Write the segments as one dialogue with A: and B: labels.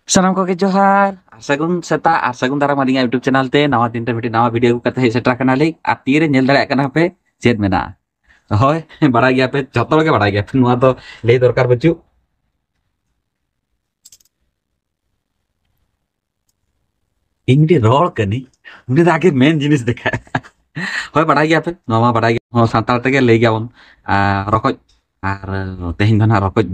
A: Salam ko kay Johar. Sagun seta sagun dara madinga YouTube channel te nawa din te nawa video ko kata setra kanalik atire nyel dara kana pe chet mena. Hoy bada gya pe joto loge bada gya nuwa to lei dorkar bachu. Ingdi rol kani. Uni dage main jinis dekha. Hoy bada gya pe nawa bada gya. Ho santal tege lei gya on. Rokoj ar tehin dana rokoj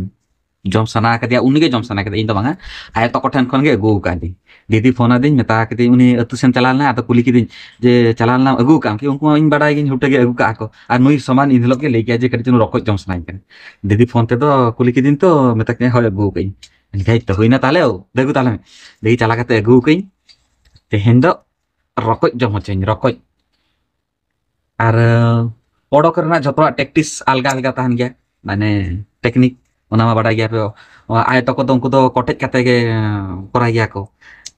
A: jom sana kadia uni ge jom sana kadia indo banga ay to kotan kon ge agu kadi didi phone adin meta kadi uni atu sen chalalna ato kuli kidin je chalalna agu kam ki unku in badai gin hute ge agu ka ko ar nui saman in lok ge legi je kadi jenu rokoj jom sana kan didi phone te do kuli kidin to meta ke hoy agu kai gai to hoina tale degu tale degi chala kate agu kai te hendo rokoj jom hochen rokoj ar podo karena joto taktis alga alga tahan ge mane teknik ona ma bada gya pe ay to ko to unku do kotek kate ge korai gya ko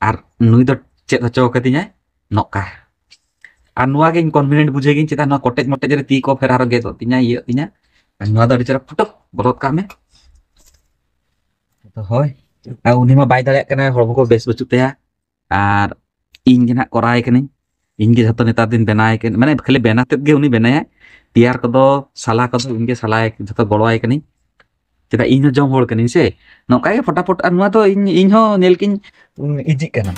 A: ar nui do chet hocho katinya nokka ar nuwa ge convenient bujhe ge cheta no kotek motek jere ti ko fer aro ge to tinya iya tinya nuwa do dicera putok borot kame to hoy uni ma bai dale kana hormo ko bes bachuk te ar ing ge na korai kani ing ge joto neta din benai ken mane khali benatet ge uni benaya tiar ko do sala ko do inge salai joto goloi kani kita inyo jom hol kanin se no kaya फटाफट अनुआ तो inyo nelkin ijik kana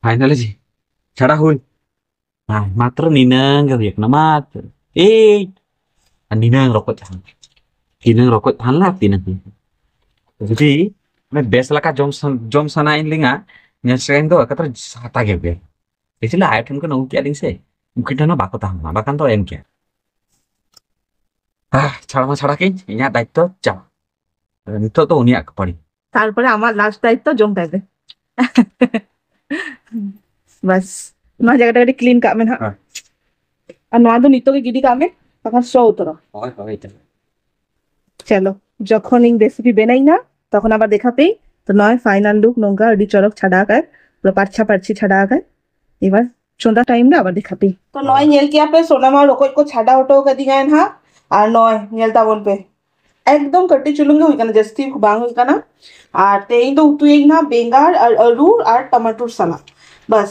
A: finally sih cara huy nah matro ninang gak na mat ninang rokok tahan lah tinang jadi मैं base लका germ सना इन लिंगा नेसेन दो Qatar साता के बे इसलिए item को no क्या दिन से mungkin dana bako tahan bakan to em क्या छाड़ा के इन्या दायित्व जाओ नितो तो उनिया कपड़ी
B: তারপরে আমার লাস্ট দায়িত্ব জম পাবে বাস নয় জায়গাটা ক্লিন কামে না আর নয় তো নিত্যকে গিডি কামে তখন শো উতর চলো যখন এই রেসিপি বেনাই না তখন আবার দেখাতেই তো নয় ফাইনাল লুক নঙ্কা আডি চরক ছাড়া আকার পুরো পারছি ছাড়া আকার এবার সন্ধ্যা টাইম না আবার দেখাতেই তো নয় নেল কি আপে সোনামা রকই को ছাড়া হটো কদি গায়ন হা আর নয় নেলতা বল पे एकदम कट्टी चुलूंगे हुई करना जस्ती बांग हुई करना और तेई तो उतु एक ना बेंगार और आलू और टमाटर सलाद बस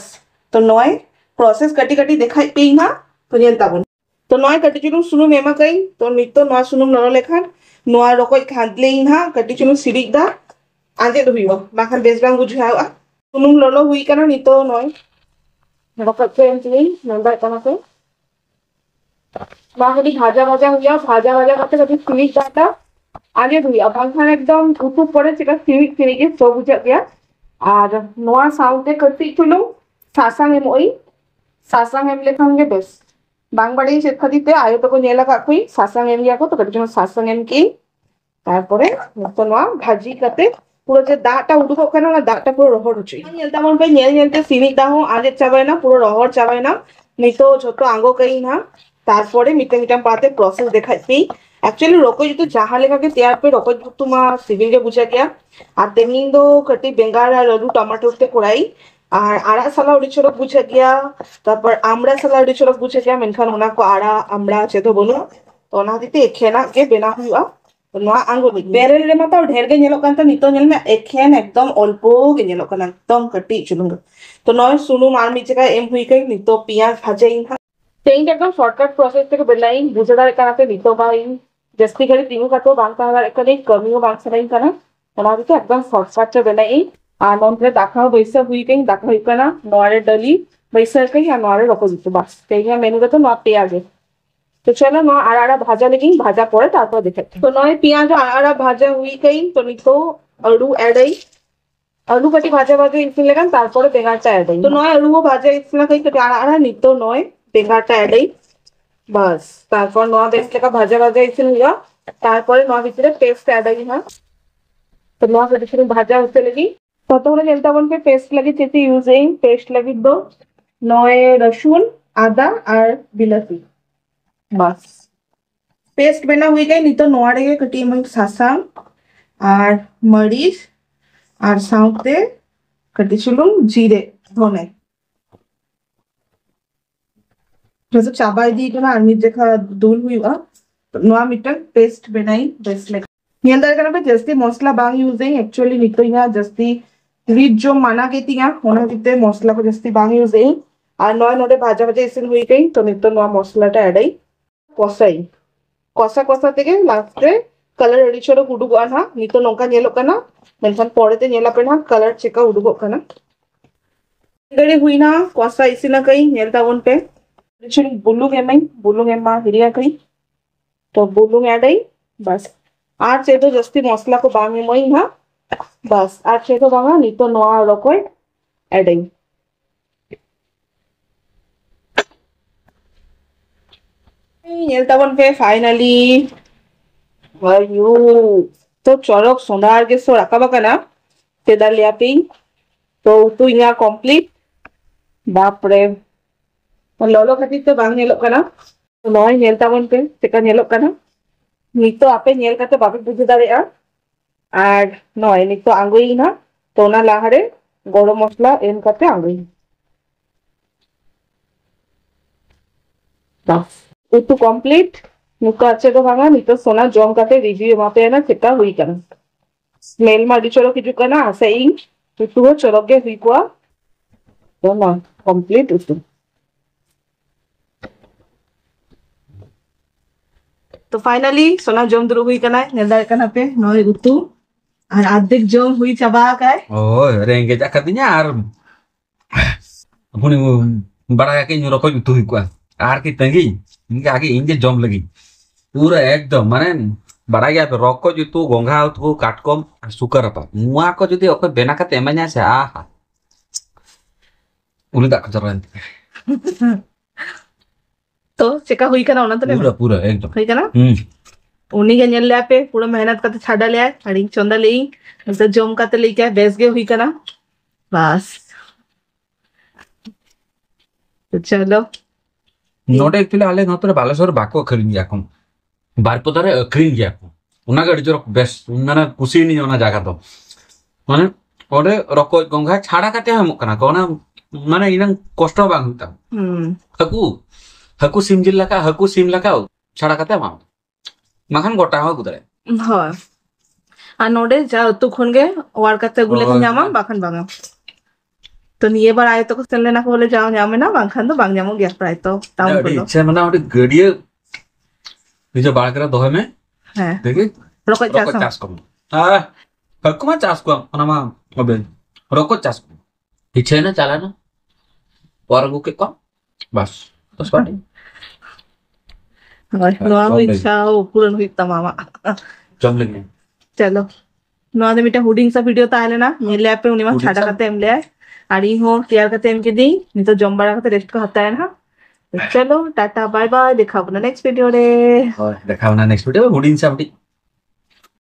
B: तो नॉय प्रोसेस कटी कटी दिखाई पे ना तो ये तबन तो नॉय कटी चुलूं सुनु मेमा कई तो नितो नॉय सुनु नरो लेखान नॉय रकोय खादले ना कटी चुलूं सिरिक दा आजे तो हुईवा बाखान बेस बांग बुझावा सुनु ललो हुई करना नितो नॉय रकोय फ्रेंच नहीं नंबर करना से बाकी भाजा हुआ भाजा करते कभी सिरिक दाटा आगे धुई अब बांखान एकदम उतुप पड़े सेटा सिरिक सिरिके सो बुझा गया और नोआ साउंडे करती चुलूं सासांग एम ओई सासांग एम लेखान गे बेस बांग बाड़ी से खदीते आयो तो को नेला काकुई सासांग एम गया को तो कटी सासांग एम की তারপরে তো নোয়া ভাজি কাতে পুরো যে দাটা উঠবো কেন না দাটা পুরো রহর হচ্ছে নেলতা মন पे নেল নেলতে সিনিক দাও আগে চাবায় না পুরো রহর চাবায় না নিতো ছোট আঙ্গো কই না তারপরে মিটা মিটা পাতে প্রসেস দেখাইছি एक्चुअली रोको जो जहाँ लेखा के तैयार पे रोको जो तुम सिविल के बुझा गया और तेमनी दो कटी बेंगार और आलू टमाटो ते कोड़ाई और आड़ा साला उड़ी छोड़क बुझा गया तापर आमड़ा साला उड़ी छोड़क बुझा गया मेनखान होना को आड़ा आमड़ा चेतो बनो तो ना दीते एखेना के बेना हुआ तो ना आंगो बेरेल रे माता ढेर के नेलो कांता नितो नेल में एखेन एकदम अल्पो के नेलो काना एकदम कटी चुलुंगा तो नय सुनु मार मिचे का एम हुई के नितो पियाज भाजे इन तेई एकदम शॉर्टकट प्रोसेस ते बेलाई बुझदार कानाते नितो बाई जस्ती घड़ी तीनों का तो बांग पावर एकने कमियो बांग सलाई करना ओना भी एकदम शॉर्टकट चे बेलाई आ नॉन पे दाखा वैसे हुई कहीं दाखा हुई करना नॉरे डली वैसे कहीं या नॉरे रखो दितो बस तेई मेनू का तो नॉ प्याज है तो चलो नॉ आड़ा भाजा लेकिन भाजा पड़े तारपर देखे तो नॉय प्याज आड़ा भाजा हुई कहीं तो नितो आलू ऐड आई आलू कटी भाजा इसमें लेकिन तारपर बेंगाटा ऐड आई तो नॉय आलू भाजा इसमें कहीं कटी आड़ा नितो नॉय बेंगाटा ऐड आई बस तारपर नोआ बेस लेका भाजा इसिन हुआ तारपर नोआ भितरे पेस्ट ऐड आई हां तो नोआ कटी भाजा होते लगी ततक्षणे nyel tabon pe paste lagi cheti using paste lagi do noy rasun ada ar bilati bas paste बना हुई गई नहीं तो नोआड़े के कटी में सासांग और मरीच और साउते कटी चुलुम जीरे धोने जैसे चाबाई दी तो ना आर्मी देखा दूल हुई हुआ तो नोआ मिटन पेस्ट बनाई बेस्ट लगे ये अंदर करना पे जस्ती मसाला बांग यूज है एक्चुअली नहीं तो यहाँ जस्ती रिच जो माना के थी यहाँ होना कितने मसाला को जस्ती बांग यूज है और नोआ नोटे भाजा भाजा इसी हुई गई तो नहीं तो नोआ मसाला टा ऐड आई कोसाई कसा कसा तेगे लास्टे कलर रेडी छोड़ो उडुगो ना नितो नोंका नेलो कना मेनखान परेते नेला पे ना कलर चेका उडुगो कना गड़ी हुई ना कसा इसी ना कई नेल तावन पे छोड़ी बुलुंग एमा हिरिया कई तो बुलुंग ऐड आई बस आज से तो जस्ती मसाला को बांगे मई ना बस आज से तो बांगा नितो नोआ रकोय ऐड आई नेल तावन पे फाइनली तो चौरक सोनार के सो रखा बकना तेदार लियापी तो यहाँ कंप्लीट बाप रे लोलो खातिर तो बांग नेलो कना नय नेल तावन पे चेका नेलो कना नितो आपे नेल काते बापे बुझे दाड़ेया और नय नितो आंगुई ना तो ना लाहारे गरम मसला एम काते आंगुई बस उतु कंप्लीट नुका अच्छे तो भागा नहीं तो सोना जॉम काते रिव्यू वहाँ पे है ना चिका हुई करना स्मेल मारी चलो किचु करना सही उतु हो चलो के हुई कुआ तो ना कंप्लीट उतु तो फाइनली सोना जॉम दुरु हुई करना निर्धार करना पे नॉय उतु और आधिक जॉम हुई चबा का है
A: ओह रेंगे जा करतीnya ar पुनी बड़ा के न्यूरो को उतु हुई कुआ आर की तंगी इनके आगे इंजे जम लगी पूरा एकदम माने बड़ा गया पे रॉक को जो तू गोंगा तो काटकम सुकर apa मुआ को जो ओके बेना का तेमanya से आहा उली दा कचरन
B: तो चेका हुई करना ना तो
A: पूरा पूरा एकदम
B: हुई करना उन्हीं के नेल पे पूरा मेहनत करते छाड़ा ले हड़ी चंदा ले तो जम करते लेके बेस गे हुई करना बस तो चलो
A: नोटे एक्चुअली आले नोतरे बालेश्वर बाको खरीन जाकम बारपदारे अखरीन जाकम उना गड़ी जो बेस उन्ना कुसी नहीं होना जागा तो माने ओडे रको गंगा छाड़ा काते हम कना कोना माने इनन कष्ट बांग हुता हकू सिमजिल लका हकू सिम लका छाड़ा काते मा माखन गोटा हो गुदरे
B: हां आ नोडे जा तु खनगे वार काते गुले के ᱧᱟᱢᱟ बाखन बांगा तो निये बार आए तो को चलने ना बोले जाओ ᱧᱟᱢে না बांखान तो बांग ᱧᱟᱢो गया प्राय तो टाउन को
A: इच्छा मना ओडे गड़िए निजे बाळकरा दोहे में
B: है
A: देखि
B: रोको चास
A: कम हां हकुमा चास को अनमा ओबे रोको चास इच्छा ना चला ना परगु के कम बस तो स्पाटी
B: नोआ इच्छा पूर्ण हुई तमामा
A: जम लगे
B: चलो नोआ दे मिटा हुडिंग सा वीडियो ता आले ना मेले पे उनी मा छाड़ा करते एम ले आड़ी हो तैयार करते एम के दी नहीं तो जम बड़ा करते रेस्ट को हता है ना तो चलो टाटा बाय बाय देखा अपना नेक्स्ट वीडियो रे
A: देखा अपना नेक्स्ट वीडियो हुडिंग सा